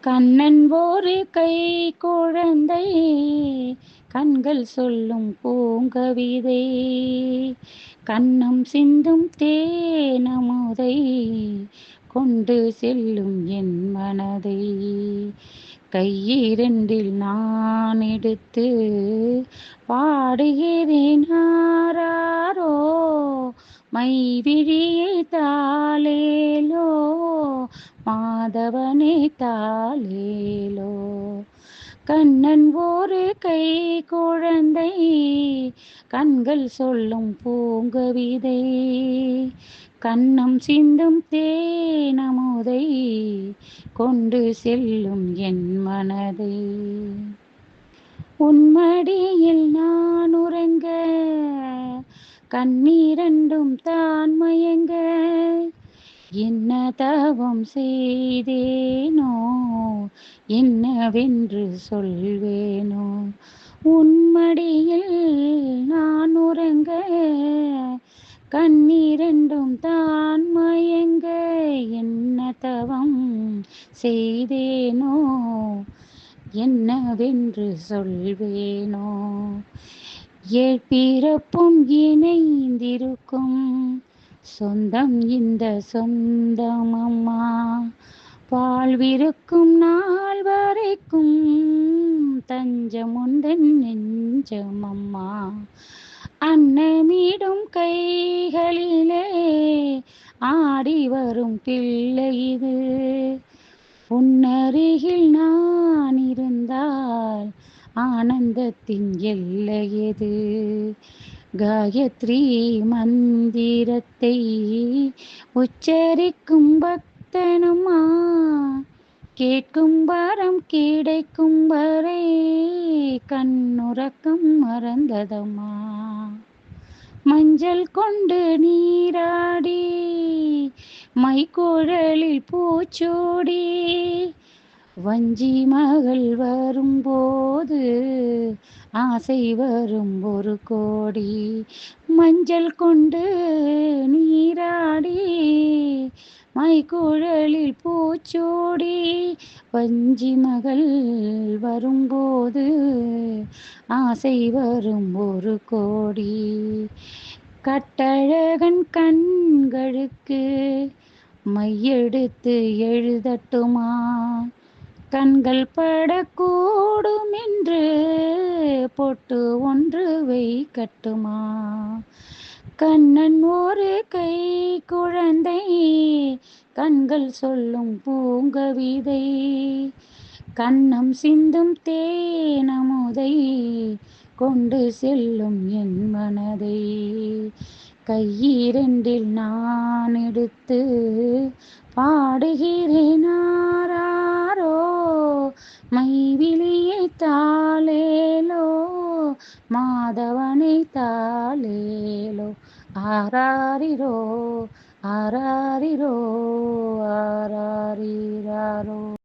கண்ணன் ஒரு கை குழந்தை கண்கள் சொல்லும் பூங்கவிதை கண்ணம் சிந்தும் தேனமுதை கொண்டு செல்லும் என் மனதை கையிரண்டில் நான் எடுத்து பாடுகிறேன் ஆராரோ மைவிழியை தாளேலோ மாதவனே தாளேலோ கண்ணன் ஒரு கை குழந்தை கண்கள் சொல்லும் பூங்கவிதை கண்ணம் சிந்தும் தேனமுதை கொண்டு செல்லும் என் மனதை உன்மடியில் நான் உறங்க கண்ணீரண்டும் தான் மயங்க என்ன தவம் செய்தேனோ என்னவென்று சொல்வேனோ உன்மடியில் நான் உறங்க கண்ணீரண்டும் தான் மயங்க என்ன தவம் செய்தேனோ என்னவென்று சொல்வேனோ ஏழ்பிறப்பும் இணைந்திருக்கும் சொந்தம் இந்த சொந்தம் அம்மா வாழ்விருக்கும் நாள் வரைக்கும் தஞ்சம் உந்தன் நெஞ்சம் அம்மா அன்னமிடும் கைகளிலே ஆடி வரும் பிள்ளை இது உன்னருகில் நான் இருந்தால் ஆனந்தத்தின் எல்லையது காயத்ரி மந்திரத்தை உச்சரிக்கும் பக்தனுமா கேட்கும் வரம் கிடைக்கும் வரை கண்ணுறக்கம் மறந்ததம்மா மஞ்சள் கொண்டு நீராடி மைக்குழலில் பூச்சூடி வஞ்சி மகள் வரும்போது ஆசை வரும் ஒரு கோடி மஞ்சள் கொண்டு நீராடி மைக்குழலில் பூச்சூடி வஞ்சி மகள் வரும்போது ஆசை வரும் ஒரு கோடி கட்டழகன் கண்களுக்கு மையெடுத்து எழுதட்டுமா கண்கள் படக்கூடும் என்று பொட்டு ஒன்று வைக்கட்டுமா கண்ணன் ஒரு கை குழந்தை கண்கள் சொல்லும் பூங்கவிதை கண்ணம் சிந்தும் தேனமுதை கொண்டு செல்லும் என் மனதை கையிரண்டில் நான் எடுத்து பாடுகிறேன் ஆராரோ மைவிழியை தாளேலோ மாதவனை தாளேலோ ஆராரிரோ ஆராரிரோ ஆராரிராரோ